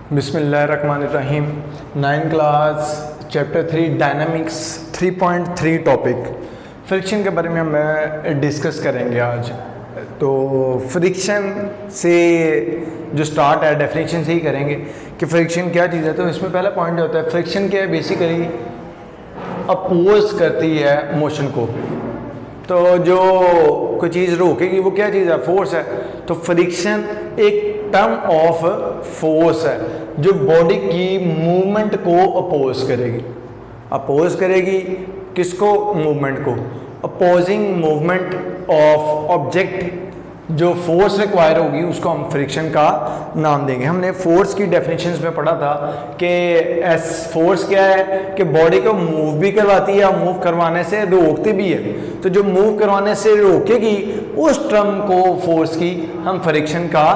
बिस्मिल्लाहिर्रहमानिर्रहीम। 9 class chapter 3 dynamics 3.3 topic friction के बारे में हम डिस्कस करेंगे आज। तो फ्रिक्शन से जो स्टार्ट है डेफिनेशन से ही करेंगे कि फ्रिक्शन क्या चीज़ है। तो इसमें पहला पॉइंट होता है फ्रिक्शन क्या है, बेसिकली अपोज करती है मोशन को। तो जो कोई चीज़ रोकेगी वो क्या चीज़ है, फोर्स है। तो फ्रिक्शन एक टर्म ऑफ फोर्स है जो बॉडी की मूवमेंट को अपोज करेगी। अपोज करेगी किसको? मूवमेंट को। अपोजिंग मूवमेंट ऑफ ऑब्जेक्ट जो फोर्स रिक्वायर होगी उसको हम फ्रिक्शन का नाम देंगे। हमने फोर्स की डेफिनेशंस में पढ़ा था कि फोर्स क्या है कि बॉडी को मूव भी करवाती है और मूव करवाने से रोकती भी है। तो जो मूव करवाने से रोकेगी उस टर्म को फोर्स की हम फ्रिक्शन का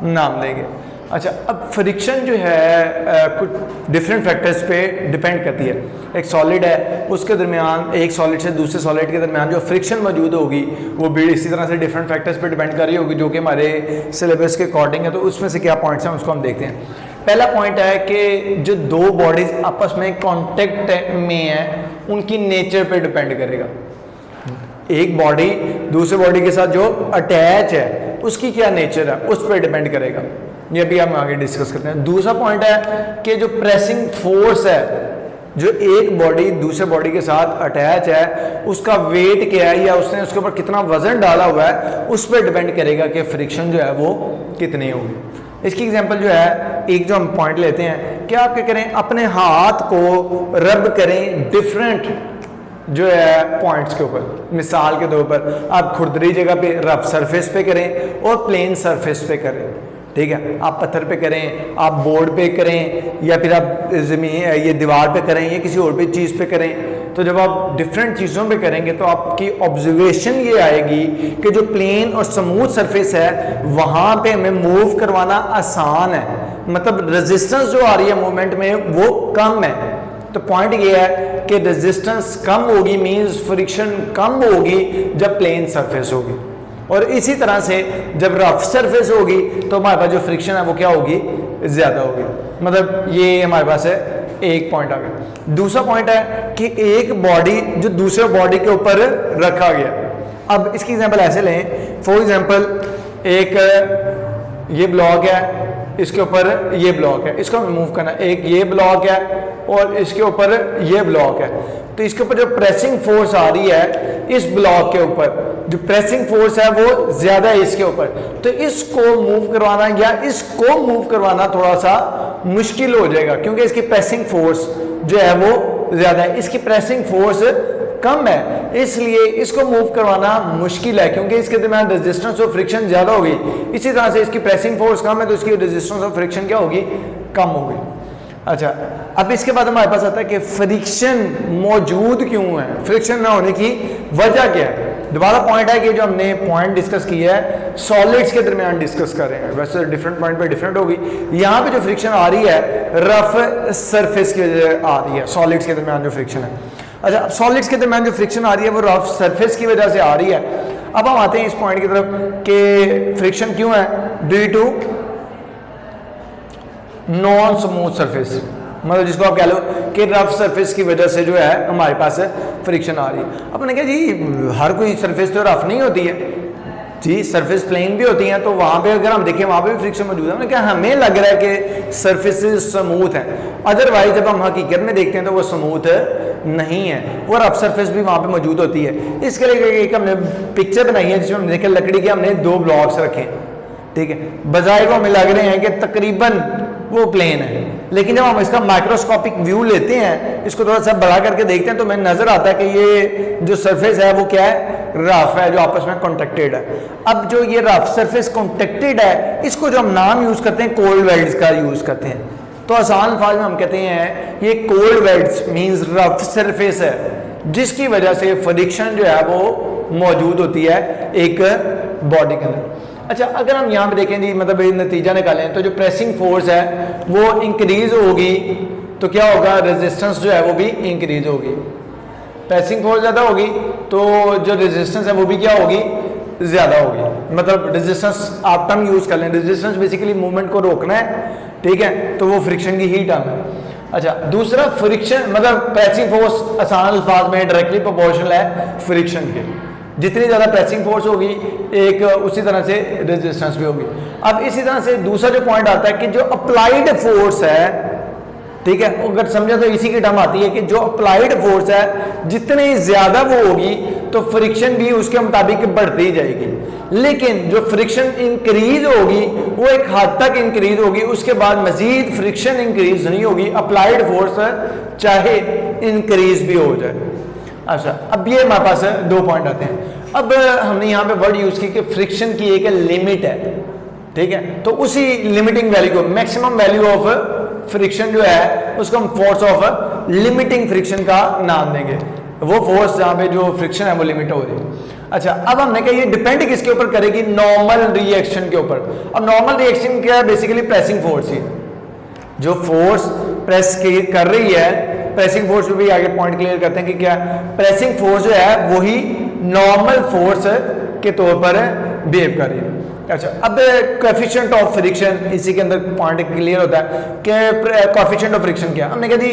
नाम देंगे। अच्छा, अब फ्रिक्शन जो है कुछ डिफरेंट फैक्टर्स पे डिपेंड करती है। एक सॉलिड है, उसके दरमियान एक सॉलिड से दूसरे सॉलिड के दरमियान जो फ्रिक्शन मौजूद होगी वो भी इसी तरह से डिफरेंट फैक्टर्स पे डिपेंड कर रही होगी जो कि हमारे सिलेबस के अकॉर्डिंग है। तो उसमें से क्या पॉइंट्स हैं उसको हम देखते हैं। पहला पॉइंट है कि जो दो बॉडीज आपस में कॉन्टेक्ट में है उनकी नेचर पे डिपेंड करेगा। एक बॉडी दूसरे बॉडी के साथ जो अटैच है उसकी क्या नेचर है उस पर डिपेंड करेगा। ये भी हम आगे डिस्कस करते हैं। दूसरा पॉइंट है कि जो प्रेसिंग फोर्स है जो एक बॉडी दूसरे बॉडी के साथ अटैच है उसका वेट क्या है या उसने उसके ऊपर कितना वजन डाला हुआ है उस पर डिपेंड करेगा कि फ्रिक्शन जो है वो कितनी होगी। इसकी एग्जांपल जो है, एक जो हम पॉइंट लेते हैं कि आप क्या करें, अपने हाथ को रब करें डिफरेंट जो है पॉइंट्स के ऊपर। मिसाल के तौर पर आप खुरदरी जगह पे रफ सरफेस पे करें और प्लेन सरफेस पे करें, ठीक है। आप पत्थर पे करें, आप बोर्ड पे करें, या फिर आप ज़मीन ये दीवार पे करें या किसी और भी चीज़ पे करें। तो जब आप डिफरेंट चीज़ों पे करेंगे तो आपकी ऑब्जर्वेशन ये आएगी कि जो प्लेन और स्मूथ सरफेस है वहाँ पे हमें मूव करवाना आसान है, मतलब रेजिस्टेंस जो आ रही है मूवमेंट में वो कम है। तो पॉइंट ये है कि रेजिस्टेंस कम होगी मीन्स फ्रिक्शन कम होगी जब प्लेन सरफेस होगी, और इसी तरह से जब रफ सरफेस होगी तो हमारे पास जो फ्रिक्शन है वो क्या होगी, ज़्यादा होगी। मतलब ये हमारे पास है एक पॉइंट आ गया। दूसरा पॉइंट है कि एक बॉडी जो दूसरे बॉडी के ऊपर रखा गया। अब इसकी एग्जांपल ऐसे लें, फॉर एग्जांपल एक ये ब्लॉक है, इसके ऊपर ये ब्लॉक है, इसको हमें मूव करना। एक ये ब्लॉक है और इसके ऊपर ये ब्लॉक है। तो इसके ऊपर जो प्रेसिंग फोर्स आ रही है इस ब्लॉक के ऊपर, जो प्रेसिंग फोर्स है वो ज्यादा है इसके ऊपर। तो इसको मूव करवाना या इसको मूव करवाना थोड़ा सा मुश्किल हो जाएगा क्योंकि इसकी प्रेसिंग फोर्स जो है वो ज्यादा है, इसकी प्रेसिंग फोर्स कम है, इसलिए इसको मूव करवाना मुश्किल है क्योंकि इसके दरमियान रेजिस्टेंस और फ्रिक्शन ज्यादा होगी। इसी तरह से इसकी प्रेसिंग फोर्स कम है तो इसकी रेजिस्टेंस और फ्रिक्शन क्या होगी, कम होगी। अच्छा, अब इसके बाद हमारे पास आता है कि फ्रिक्शन मौजूद क्यों है, फ्रिक्शन ना होने की वजह क्या है। दोबारा पॉइंट है कि जो हमने पॉइंट डिस्कस किया है सॉलिड्स के दरमियान डिस्कस कर रहे हैं, वैसे डिफरेंट पॉइंट पे डिफरेंट होगी। यहाँ पे जो फ्रिक्शन आ रही है रफ सरफेस की वजह आ रही है, सॉलिड्स के दरमियान जो फ्रिक्शन है। अच्छा, अब सॉलिड्स के दरमियान जो फ्रिक्शन आ रही है वो रफ सरफेस की वजह से आ रही है। अब हम आते हैं इस पॉइंट की तरफ कि फ्रिक्शन क्यों है, due to non smooth surface, मतलब जिसको आप कह लो कि रफ सरफेस की वजह से जो है हमारे पास फ्रिक्शन आ रही है। अपने क्या जी, हर कोई सरफेस तो रफ नहीं होती है जी, सरफेस प्लेन भी होती हैं। तो वहाँ पे अगर हम देखें वहाँ पे भी फ्रिक्शन मौजूद है। क्या हमें लग रहा है कि सरफेसेस स्मूथ हैं, अदरवाइज जब हम हकीकत में देखते हैं तो वो स्मूथ नहीं है, वो रफ सरफेस भी वहाँ पे मौजूद होती है। इसके लिए एक हमने पिक्चर बनाई है जिसमें हमने देखा लकड़ी के हमने दो ब्लॉक्स रखे, ठीक है। बजाय को हमें लग रहे हैं कि तकरीबन वो प्लेन है, लेकिन जब हम इसका माइक्रोस्कोपिक व्यू लेते हैं, इसको थोड़ा सा बड़ा करके देखते हैं तो हमें नजर आता है कि ये जो सरफेस है वो क्या है, रफ है, जो आपस में कॉन्टेक्टेड है। अब जो ये रफ सरफेस कॉन्टेक्टेड है इसको जो हम नाम यूज करते हैं कोल्ड वेल्ड्स का यूज करते हैं। तो आसान अल्फाज में हम कहते हैं ये cold welds means rough surface है जिसकी वजह से फ्रिक्शन जो है वो मौजूद होती है एक बॉडी के अंदर। अच्छा, अगर हम यहाँ पे देखें जी, मतलब नतीजा निकालें तो जो प्रेसिंग फोर्स है वो इंक्रीज होगी तो क्या होगा, रेजिस्टेंस जो है वो भी इंक्रीज होगी। प्रेसिंग फोर्स ज़्यादा होगी तो जो रेजिस्टेंस है वो भी क्या होगी, ज़्यादा होगी। मतलब रेजिस्टेंस आप टर्म यूज़ कर लें, रेजिस्टेंस बेसिकली मूवमेंट को रोकना है, ठीक है, तो वो फ्रिक्शन की ही टर्म है। अच्छा, दूसरा फ्रिक्शन मतलब प्रेसिंग फोर्स आसान अल्फाज में डायरेक्टली प्रोपोर्शनल है फ्रिक्शन के। जितनी ज़्यादा प्रेसिंग फोर्स होगी एक उसी तरह से रेजिस्टेंस भी होगी। अब इसी तरह से दूसरा जो पॉइंट आता है कि जो अप्लाइड फोर्स है, ठीक है, अगर समझे तो इसी की टर्म आती है कि जो अप्लाइड फोर्स है जितनी ज़्यादा वो होगी तो फ्रिक्शन भी उसके मुताबिक बढ़ती ही जाएगी। लेकिन जो फ्रिक्शन इंक्रीज होगी वो एक हद तक इंक्रीज होगी, उसके बाद मजीद फ्रिक्शन इंक्रीज नहीं होगी, अप्लाइड फोर्स चाहे इंक्रीज भी हो जाए। अच्छा, अब ये हमारे पास दो पॉइंट आते हैं। अब हमने यहाँ पे वर्ड यूज की कि फ्रिक्शन की एक लिमिट है, ठीक है, तो उसी लिमिटिंग वैल्यू को मैक्सिमम वैल्यू ऑफ फ्रिक्शन जो है उसको हम फोर्स ऑफ लिमिटिंग फ्रिक्शन का नाम देंगे, वो फोर्स जहाँ पे जो फ्रिक्शन है वो लिमिट हो रही है। अच्छा, अब हमने कहा ये डिपेंड किसके ऊपर करेगी, नॉर्मल रिएक्शन के ऊपर। अब नॉर्मल रिएक्शन क्या है, बेसिकली प्रेसिंग फोर्स ही, जो फोर्स प्रेस कर रही है, प्रेसिंग फोर्स पे भी आगे पॉइंट क्लियर करते हैं कि क्या प्रेसिंग फोर्स जो है वही नॉर्मल फोर्स के तौर पर बिहेव कर रही है। अच्छा, अब कोएफिशिएंट ऑफ फ्रिक्शन, इसी के अंदर पॉइंट क्लियर होता है कि कोएफिशिएंट ऑफ फ्रिक्शन क्या। हमने कहा जी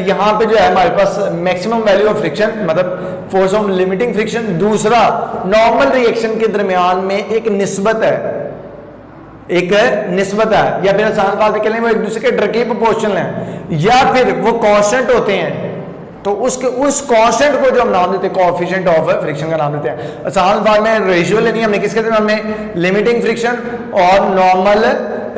यहाँ पे जो है हमारे पास मैक्सिमम वैल्यू ऑफ फ्रिक्शन मतलब फोर्स ऑफ लिमिटिंग फ्रिक्शन, दूसरा नॉर्मल रिएक्शन के दरमियान में एक निस्बत है, एक निस्बत है, या फिर आसान बात कह लें वो एक दूसरे के डायरेक्टली प्रोपोर्शनल है, या फिर वो कांस्टेंट होते हैं। तो उस कांस्टेंट को जो हम नाम देते हैं कोएफिशिएंट ऑफ फ्रिक्शन का नाम देते हैं। आसान बात में रेशियो लेनी है हमने किसके दरमियान में, लिमिटिंग फ्रिक्शन और नॉर्मल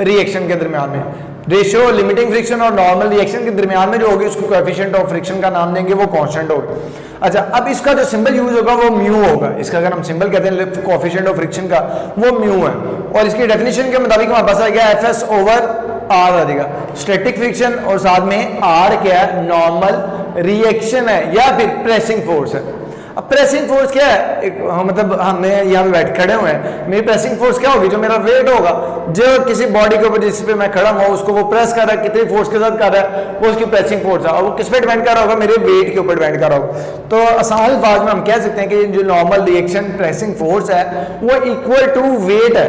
रिएक्शन के दरमियान में। रेशियो लिमिटिंग फ्रिक्शन और नॉर्मल रिएक्शन के दरमियान में जो होगी उसको कोएफिशिएंट ऑफ फ्रिक्शन का नाम देंगे, वो कांस्टेंट होगा। अच्छा, अब इसका जो सिंबल यूज होगा वो म्यू होगा। इसका अगर हम सिंबल कहते हैं कोएफिशिएंट ऑफ फ्रिक्शन का, वो म्यू है। और इसकी डेफिनेशन के मुताबिक हमारे पास आ गया एफएस ओवर आर आ जाएगा, स्टैटिक फ्रिक्शन, और साथ में आर क्या है, नॉर्मल रिएक्शन है या फिर प्रेसिंग फोर्स है। अब प्रेसिंग फोर्स क्या है, मतलब हमें यहाँ पे बैठ खड़े हुए हैं, मेरी प्रेसिंग फोर्स क्या होगी, जो मेरा वेट होगा, जो किसी बॉडी के ऊपर जिस पे मैं खड़ा हुआ उसको वो प्रेस कर रहा है, कितनी फोर्स के साथ कर रहा है, वो उसकी प्रेसिंग फोर्स है। और वो किस पे डिपेंड कर रहा होगा, मेरे वेट के ऊपर डिपेंड कर रहा होगा। तो आसान अल्फाज में हम कह सकते हैं कि जो नॉर्मल रिएक्शन प्रेसिंग फोर्स है वो इक्वल टू वेट है।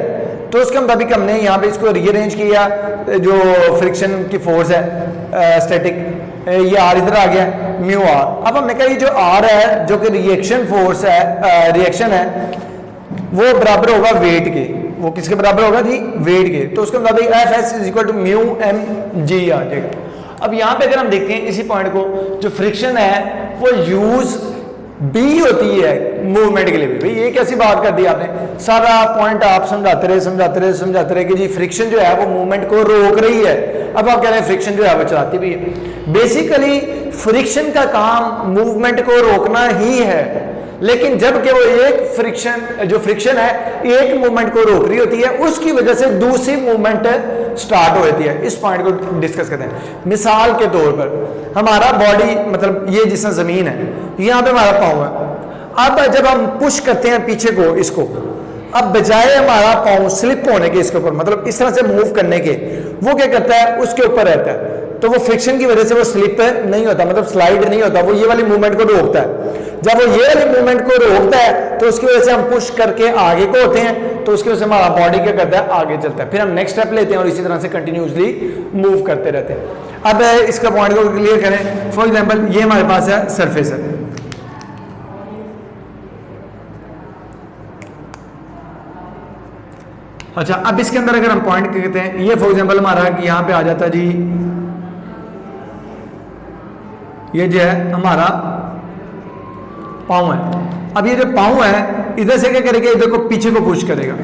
तो उसके मुताबिक हमने यहाँ पे इसको रीअरेंज किया, जो फ्रिक्शन की फोर्स है स्टैटिक, ये आर इधर आ गया, म्यू आर। अब हमने कहा ये जो आर है जो कि रिएक्शन फोर्स है, रिएक्शन है, वो बराबर होगा वेट के। वो किसके बराबर होगा जी, वेट के। तो उसके मुताबिक F S is equal to mu M G आ जाएगा। अब यहाँ पे अगर हम देखते हैं इसी पॉइंट को, जो फ्रिक्शन है वो यूज बी होती है मूवमेंट के लिए भी। भाई ये कैसी बात कर दी आपने, सारा पॉइंट आप समझाते रहे कि जी फ्रिक्शन जो है वो मूवमेंट को रोक रही है। अब आप कह रहे हैं फ्रिक्शन जो है वो चलाती भी है। बेसिकली फ्रिक्शन का काम मूवमेंट को रोकना ही है, लेकिन जब कि वो एक फ्रिक्शन, जो फ्रिक्शन है एक मूवमेंट को रोक रही होती है, उसकी वजह से दूसरी मूवमेंट स्टार्ट हो जाती है। इस पॉइंट को डिस्कस करते हैं। मिसाल के तौर पर हमारा बॉडी, मतलब ये जिस जमीन है, यहाँ पे हमारा पाँव है। अब जब हम पुश करते हैं पीछे को, इसको, अब बजाय हमारा पाँव स्लिप होने के इसके ऊपर, मतलब इस तरह से मूव करने के, वो क्या करता है, उसके ऊपर रहता है। तो वो फ्रिक्शन की वजह से वो स्लिप नहीं होता, मतलब स्लाइड नहीं होता, वो ये वाली मूवमेंट को रोकता है। जब वो ये वाली मूवमेंट को रोकता है तो उसकी वजह से हम पुश करके आगे को होते हैं, तो उसकी वजह से हमारा बॉडी क्या करता है, आगे चलता है। फिर हम नेक्स्ट स्टेप लेते हैं और इसी तरह से कंटिन्यूसली मूव करते रहते हैं। अब इसका पॉइंट को क्लियर करें। फॉर एग्जाम्पल ये हमारे पास है सरफेस है, अच्छा, अब इसके अंदर अगर हम पॉइंट कहते हैं, ये फॉर एग्जांपल हमारा कि यहाँ पे आ जाता है जी, ये जो है हमारा पाँव है। अब ये जो पाँव है इधर से क्या करेगा, इधर को पीछे को पुश करेगा।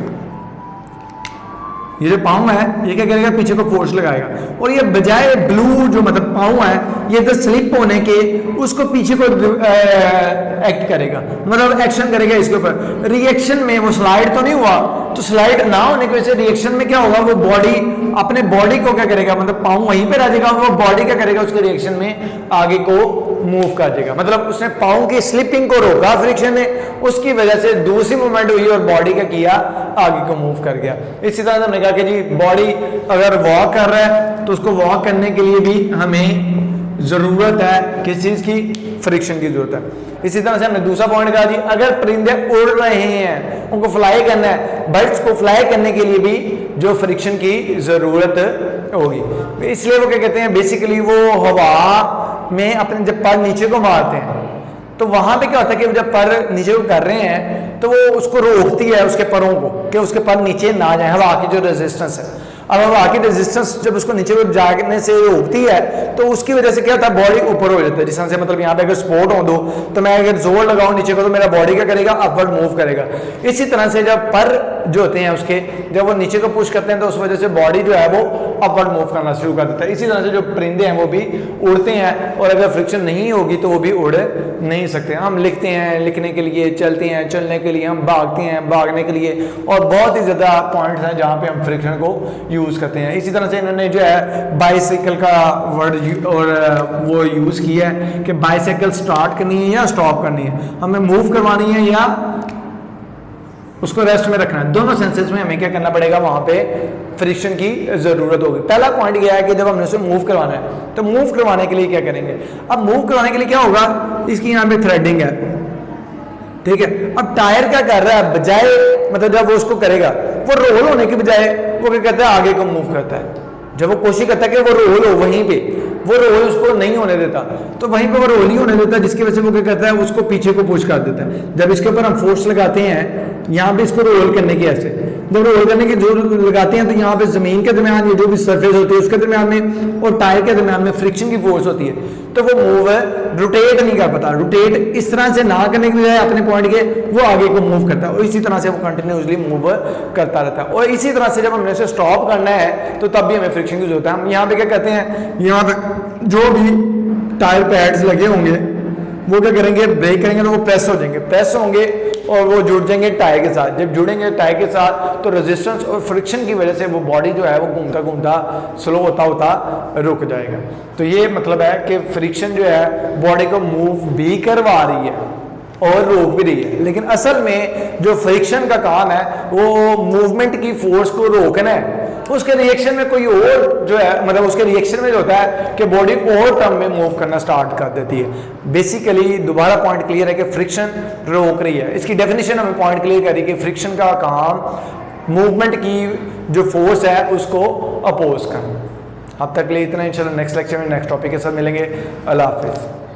ये जो पाँव है ये क्या करेगा, पीछे को फोर्स लगाएगा, और ये बजाय ब्लू जो मतलब पाँव है ये इधर स्लिप होने के उसको पीछे को एक्ट करेगा, मतलब एक्शन करेगा इसके ऊपर। रिएक्शन में वो स्लाइड तो नहीं हुआ, तो स्लाइड ना होने की वजह से रिएक्शन में क्या होगा, वो बॉडी अपने बॉडी को क्या करेगा, मतलब पाँव वहीं पे रह जाएगा, वो बॉडी क्या करेगा, उसके रिएक्शन में आगे को मूव कर देगा। मतलब उसने पाँव की स्लिपिंग को रोका फ्रिक्शन ने, उसकी वजह से दूसरी मूवमेंट हुई और बॉडी का किया, आगे को मूव कर गया। इसी तरह से हमने कहा कि जी बॉडी अगर वॉक कर रहा है तो उसको वॉक करने के लिए भी हमें जरूरत है किस चीज की, फ्रिक्शन की जरूरत है। इसी तरह से हमने दूसरा पॉइंट कहा जी, अगर परिंदे उड़ रहे हैं, उनको फ्लाई करना है, बर्ड्स को फ्लाई करने के लिए भी जो फ्रिक्शन की ज़रूरत होगी। इसलिए वो क्या कहते हैं, बेसिकली वो हवा में अपने जब पर नीचे को मारते हैं तो वहां पे क्या होता है कि जब पर नीचे को कर रहे हैं तो वो उसको रोकती है उसके परों को कि उसके पर नीचे ना जाए, हवा की जो रेजिस्टेंस है। अब हवा की रेजिस्टेंस जब उसको नीचे को जाने से रोकती है तो उसकी वजह से क्या होता है, बॉडी ऊपर हो जाता है। जिस तरह से मतलब यहाँ पे अगर सपोर्ट हो दो तो मैं अगर जोर लगाऊं नीचे को तो मेरा बॉडी क्या करेगा, अपवर्ड मूव करेगा। इसी तरह से जब पर जो होते हैं उसके जब वो नीचे को पुश करते हैं तो उस वजह से बॉडी जो है वो अपवर्ड मूव करना शुरू कर देता है। इसी तरह से जो परिंदे हैं वो भी उड़ते हैं और अगर फ्रिक्शन नहीं होगी तो वो भी उड़ नहीं सकते। हम लिखते हैं, लिखने के लिए, चलते हैं, चलने के लिए, हम भागते हैं, भागने के लिए, और बहुत ही ज़्यादा पॉइंट्स हैं जहाँ पे हम फ्रिक्शन को यूज़ करते हैं। इसी तरह से इन्होंने जो है बाइसाइकिल का वर्ड और वो यूज़ किया है कि बाइसाइकिल स्टार्ट करनी है या स्टॉप करनी है, हमें मूव करवानी है या उसको रेस्ट में रखना है। दोनों सेंसेस में हमें क्या करना पड़ेगा, वहां पे फ्रिक्शन की जरूरत होगी। पहला पॉइंट यह है कि जब हमने उसे मूव करवाना है तो मूव करवाने के लिए क्या करेंगे। अब मूव करवाने के लिए क्या होगा, इसकी यहाँ पे थ्रेडिंग है, ठीक है। अब टायर क्या कर रहा है, बजाय मतलब जब वो उसको करेगा वो रोल होने के बजाय वो क्या करता है, आगे को मूव करता है। जब वो कोशिश करता है कि वो रोल हो, वहीं पे वो रोल उसको नहीं होने देता, तो वहीं पे वो रोल नहीं होने देता, जिसकी वजह से वो क्या करता है, उसको पीछे को पुश कर देता है। जब इसके ऊपर हम फोर्स लगाते हैं यहाँ पे इसको रोल करने की, ऐसे जब रोल करने की जो लगाते हैं तो यहाँ पे जमीन के दरमियान ये जो भी सरफेस होती है उसके दरमियान में और टायर के दरमियान में फ्रिक्शन की फोर्स होती है, तो वो मूव रोटेट नहीं कर पाता। रोटेट इस तरह से ना करने की बजाय अपने पॉइंट के वो आगे को मूव करता है और इसी तरह से वो कंटिन्यूसली मूव करता रहता है। और इसी तरह से जब हमने इसे स्टॉप करना है तो तब भी हमें फ्रिक्शन की जरूरत है। हम यहाँ पे क्या कहते हैं, यहाँ पे जो भी टायर पैड्स लगे होंगे वो क्या करेंगे, ब्रेक करेंगे तो वो प्रेस हो जाएंगे, प्रेस होंगे और वो जुड़ जाएंगे टायर के साथ। जब जुड़ेंगे टायर के साथ तो रेजिस्टेंस और फ्रिक्शन की वजह से वो बॉडी जो है वो घूमता घूमता स्लो होता होता रुक जाएगा। तो ये मतलब है कि फ्रिक्शन जो है बॉडी को मूव भी करवा रही है और रोक भी रही है, लेकिन असल में जो फ्रिक्शन का काम है वो मूवमेंट की फोर्स को रोकना है। उसके रिएक्शन में कोई और जो है, मतलब उसके रिएक्शन में जो होता है कि बॉडी और टर्म में मूव करना स्टार्ट कर देती है। बेसिकली दोबारा पॉइंट क्लियर है कि फ्रिक्शन रोक रही है। इसकी डेफिनेशन हमें पॉइंट क्लियर करी कि फ्रिक्शन का काम मूवमेंट की जो फोर्स है उसको अपोज करना। अब तक लिए इतना, इंशाल्लाह नेक्स्ट लेक्चर में नेक्स्ट टॉपिक के साथ मिलेंगे। अल्लाह हाफिज़।